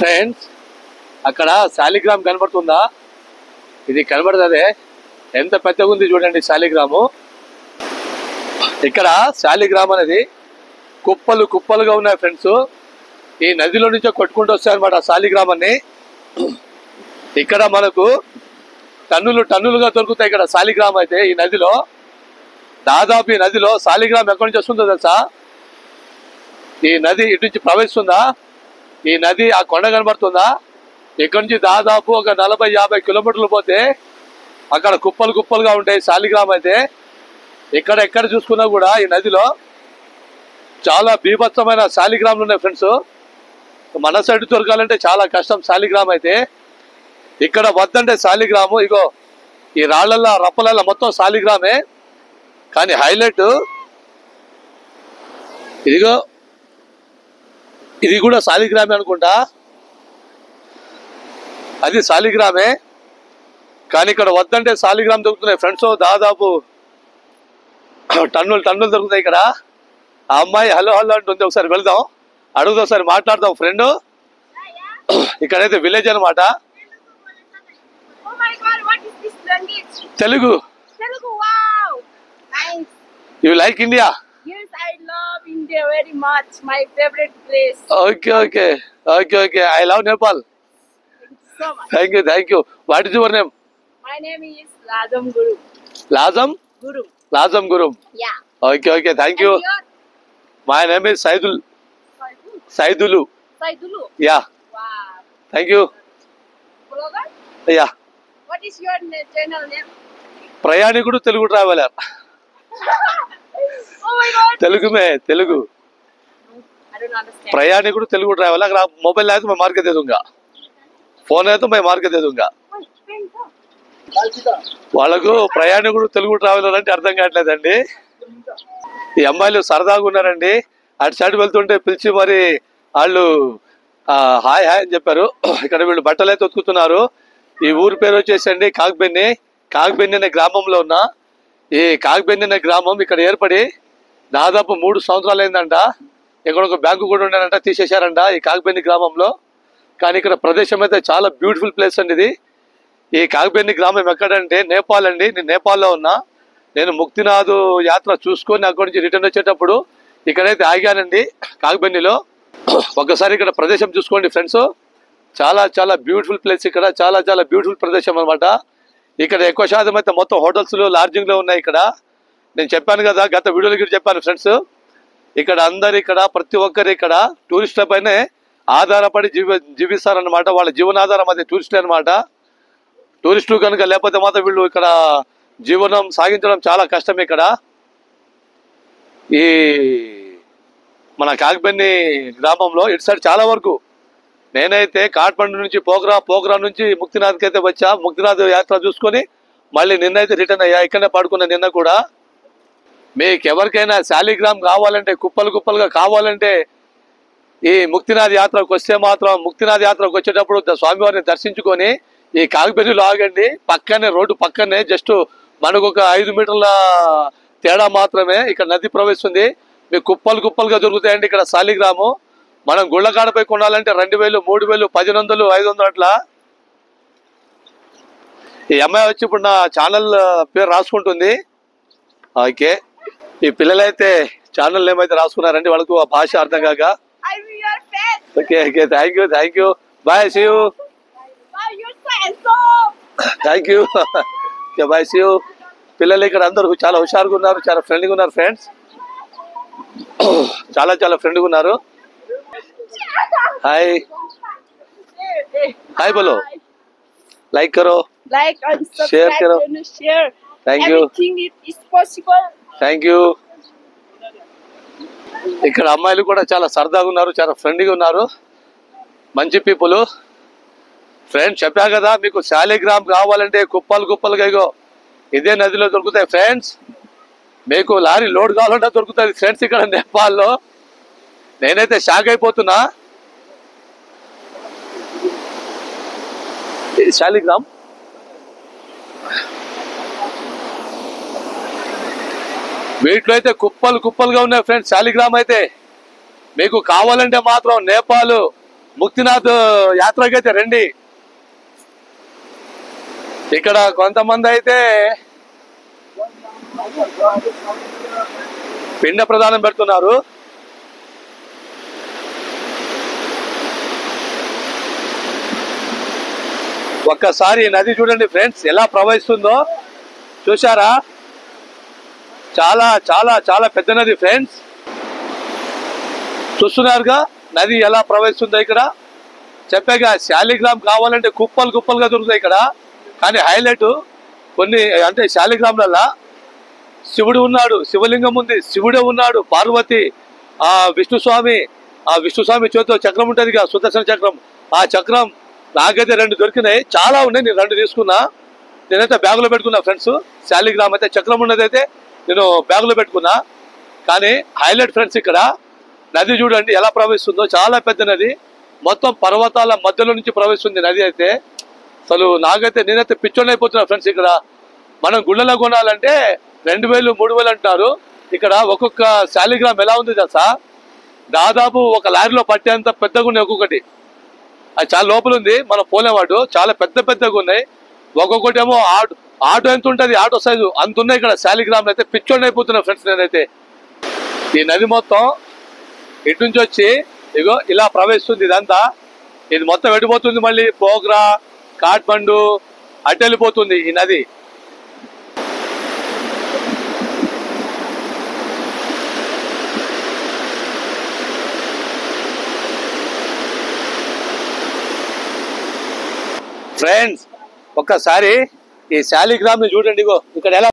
Friends అక్కడ శాలిగ్రామ్ కనబడుతుందా? ఇది కనబడుతుంది. ఎంత పెద్దగా ఉంది చూడండి శాలిగ్రాము. ఇక్కడ శాలిగ్రామ్ అనేది కుప్పలు కుప్పలుగా ఉన్నాయి ఫ్రెండ్స్. ఈ నదిలో నుంచే కొట్టుకుంటూ వస్తాయన్నమాట శాలిగ్రామ్ అన్ని. ఇక్కడ మనకు టన్నులు టన్నులుగా దొరుకుతాయి ఇక్కడ శాలిగ్రామ్ అయితే. ఈ నదిలో దాదాపు ఈ నదిలో శాలిగ్రామ్ ఎక్కడి నుంచి వస్తుందో తెలుసా? ఈ నది ఇటు నుంచి ప్రవహిస్తుందా? ఈ నది ఆ కొండ కనబడుతుందా? ఇక్కడి నుంచి దాదాపు ఒక 40-50 కిలోమీటర్లు పోతే అక్కడ కుప్పలు కుప్పలుగా ఉంటాయి శాలిగ్రామ్ అయితే. ఎక్కడ చూసుకున్నా కూడా ఈ నదిలో చాలా బీభత్సమైన శాలిగ్రామ్లు ఉన్నాయి ఫ్రెండ్స్. మన సైడ్ దొరకాలంటే చాలా కష్టం శాలిగ్రామ్ అయితే. ఇక్కడ వద్దంటే శాలిగ్రాము ఇగో ఈ రాళ్లల్లో రప్పలల్లో మొత్తం శాలిగ్రామే. కానీ హైలైట్ ఇదిగో ఇది కూడా శాలిగ్రామే అనుకుంటా. అది శాలిగ్రామే కానీ ఇక్కడ వద్దంటే శాలిగ్రామ్ దొరుకుతున్నాయి ఫ్రెండ్స్. దాదాపు టన్నులు టన్నులు దొరుకుతాయి ఇక్కడ. ఆ అమ్మాయి హలో హలో అంటుంది. ఒకసారి వెళ్దాం, అడుగుదాం, ఒకసారి మాట్లాడదాం ఫ్రెండ్. ఇక్కడైతే విలేజ్ అనమాట. Telugu. You like India? Yes, I love India very much. My favorite place. Okay. I love Nepal. So much. Thank you. What is your name? My name is Lazam Guru. Lazam Guru. Yeah. Okay. Thank you. And your? My name is Saidulu. Saidulu. Yeah. Wow. Thank you. Blogger? Yeah. What is your channel name? ప్రయాణికుడు Telugu traveller. Oh my God. Telugu. I don't understand. प्रयाणिकुడు Telugu travel. अगर आप mobile लाए तो मैं मार के दे दूंगा. फोन है तो मैं मार के दे दूंगा. వాళ్ళకు ప్రయాణికుడు తెలుగు ట్రావెలర్ అంటే అర్థం కావట్లేదండి. ఈ అమ్మాయిలు సరదాగా ఉన్నారండి. అటు సైడ్ వెళ్తుంటే పిలిచి మరి వాళ్ళు హాయ్ అని చెప్పారు. ఇక్కడ వీళ్ళు బట్టలు అయితే ఉతుకుతున్నారు. ఈ ఊరి పేరు వచ్చేసండి కాగ్బెన్ని. కాగ్బెన్ని అనే గ్రామంలో ఉన్న ఈ కాగ్బెన్ని అనే గ్రామం ఇక్కడ ఏర్పడి దాదాపు 3 సంవత్సరాలు అయిందంట. ఇక్కడ ఒక బ్యాంకు కూడా ఉండేనంట, తీసేశారంట ఈ కాగ్బెన్ని గ్రామంలో. కానీ ఇక్కడ ప్రదేశం అయితే చాలా బ్యూటిఫుల్ ప్లేస్ అండి ఇది. ఈ కాగ్బెన్ని గ్రామం ఎక్కడంటే నేపాల్ అండి. నేను నేపాల్లో ఉన్నా. నేను ముక్తినాథ్ యాత్ర చూసుకొని అక్కడి నుంచి రిటర్న్ వచ్చేటప్పుడు ఇక్కడైతే ఆగానండి కాగ్బెన్నిలో. ఒకసారి ఇక్కడ ప్రదేశం చూసుకోండి ఫ్రెండ్స్. చాలా బ్యూటిఫుల్ ప్లేస్. ఇక్కడ చాలా బ్యూటిఫుల్ ప్రదేశం అనమాట. ఇక్కడ ఎక్కువ శాతం అయితే మొత్తం హోటల్స్లో లాడ్జింగ్లో ఉన్నాయి. ఇక్కడ నేను చెప్పాను కదా, గత వీడియోలో కూడా చెప్పాను ఫ్రెండ్స్. ఇక్కడ అందరు ప్రతి ఒక్కరు ఇక్కడ టూరిస్టుల పైనే ఆధారపడి జీవిస్తారనమాట. వాళ్ళ జీవనాధారం అది టూరిస్టులు అనమాట. టూరిస్టులు కనుక లేకపోతే మాత్రం వీళ్ళు ఇక్కడ జీవనం సాగించడం చాలా కష్టం. ఇక్కడ ఈ మన కాగ్బెన్ని గ్రామంలో ఇటు సైడ్ చాలా వరకు నేనైతే కాఠ్మండు నుంచి పోగ్రా నుంచి ముక్తినాథ్కి అయితే వచ్చా. ముక్తినాథ్ యాత్ర చూసుకొని మళ్ళీ నిన్నైతే రిటర్న్ అయ్యా. ఇక్కడనే పడుకున్నా నిన్న కూడా. మీకు ఎవరికైనా శాలిగ్రామ్ కావాలంటే కుప్పలుగా కావాలంటే ఈ ముక్తినాథ్ యాత్రకు వస్తే మాత్రం ముక్తినాథ్ యాత్రకు వచ్చేటప్పుడు స్వామివారిని దర్శించుకొని ఈ కాగ్బెన్నిలో ఆగండి. రోడ్డు పక్కనే జస్ట్ మనకు ఒక 5 మీటర్ల తేడా మాత్రమే ఇక్కడ నది ప్రవహిస్తుంది. మీకు కుప్పలుగా దొరుకుతాయండి ఇక్కడ శాలిగ్రాము. మనం గుళ్ళకాడపై కొనాలంటే 2000, 3000, 1500, 500 అట్లా. ఈ అమ్మాయి వచ్చి ఇప్పుడు నా ఛానల్ పేరు రాసుకుంటుంది. ఓకే, ఈ పిల్లలైతే ఛానల్ ఏమైతే రాసుకున్నారండి, వాళ్ళకు ఆ భాష అర్థం కాక. Okay thank you bye, see you. Thank you, bye, see you. పిల్లలు ఇక్కడ అందరూ చాలా హుషారుగా ఉన్నారు, చాలా ఫ్రెండ్లీగా ఉన్నారు ఫ్రెండ్స్. చాలా ఫ్రెండ్గా ఉన్నారు. हाय बोलो, लाइक करो, and शेयर करो. share. Thank you. Everything is possible. Thank you. ఇక్కడ అమ్మాయిలు కూడా చాలా సరదాగా ఉన్నారు, చాలా ఫ్రెండ్లీగా ఉన్నారు, మంచి పీపుల్. ఫ్రెండ్స్ చెప్పా కదా, మీకు శాలిగ్రామ్ కావాలంటే కుప్పలుగా ఇగో ఇదే నదిలో దొరుకుతాయి ఫ్రెండ్స్. మీకు లారీ లోడ్ కావాలంటే దొరుకుతుంది ఫ్రెండ్స్ ఇక్కడ నేపాల్లో. నేనైతే షాక్ అయిపోతున్నా. శాలిగ్రామ్ వీటిలో అయితే కుప్పలుగా ఉన్నాయి ఫ్రెండ్స్. శాలిగ్రామ్ అయితే మీకు కావాలంటే మాత్రం నేపాల్ ముక్తినాథ్ యాత్రకైతే రండి. ఇక్కడ కొంతమంది అయితే పిండ ప్రదానం పెడుతున్నారు. ఒక్కసారి నది చూడండి ఫ్రెండ్స్, ఎలా ప్రవహిస్తుందో చూసారా? చాలా చాలా చాలా పెద్ద నది ఫ్రెండ్స్. చూస్తున్నారుగా నది ఎలా ప్రవహిస్తుందో. ఇక్కడ చెప్పాగా శాలిగ్రామ్ కావాలంటే కుప్పలు కుప్పలుగా దొరుకుతాయి ఇక్కడ. కానీ హైలైట్ కొన్ని అంటే శాలిగ్రామ్లల్లా శివుడు ఉన్నాడు, శివలింగం ఉంది, శివుడే ఉన్నాడు, పార్వతి, ఆ విష్ణుస్వామి చేతితో చక్రం ఉంటుంది కదా, సుదర్శన చక్రం. ఆ చక్రం నాకైతే 2 దొరికినాయి. చాలా ఉన్నాయి, నేను 2 తీసుకున్నా. నేనైతే బ్యాగులో పెట్టుకున్నా ఫ్రెండ్స్. శాలిగ్రామ్ అయితే చక్రం ఉన్నదైతే నేను బ్యాగులో పెట్టుకున్నా. కానీ హైలైట్ ఫ్రెండ్స్, ఇక్కడ నది చూడండి ఎలా ప్రవహిస్తుందో. చాలా పెద్ద నది, మొత్తం పర్వతాల మధ్యలో నుంచి ప్రవహిస్తుంది నది అయితే. అసలు నేనైతే పిచ్చోని అయిపోతున్నా ఫ్రెండ్స్. ఇక్కడ మనం గుళ్ళలో కొనాలంటే 2000 3000 అంటున్నారు. ఇక్కడ ఒక్కొక్క శాలిగ్రామ్ ఎలా ఉంది తెలుసా? దాదాపు ఒక లారీలో పట్టేంత పెద్దగా ఉన్నాయి ఒక్కొక్కటి. అది చాలా లోపల ఉంది, మనం పోలేవాడు. చాలా పెద్ద పెద్దగా ఉన్నాయి. ఒక్కొక్కటి ఏమో ఆటో ఎంత ఉంటుంది, ఆటో సైజు అంత ఉన్నాయి ఇక్కడ శాలిగ్రామ్ అయితే. పిచ్చోని అయిపోతున్నా ఫ్రెండ్స్ నేనైతే. ఈ నది మొత్తం ఇటు నుంచి వచ్చి ఇగో ఇలా ప్రవహిస్తుంది. ఇదంతా ఇది మొత్తం వెళ్ళిపోతుంది, మళ్ళీ పోగ్రా, కాఠ్మండు అటు వెళ్ళిపోతుంది ఈ నది. ఫ్రెండ్స్ ఒక్కసారి ఈ శాలిగ్రామ్ ని చూడండి. ఇగో ఇక్కడ ఎలా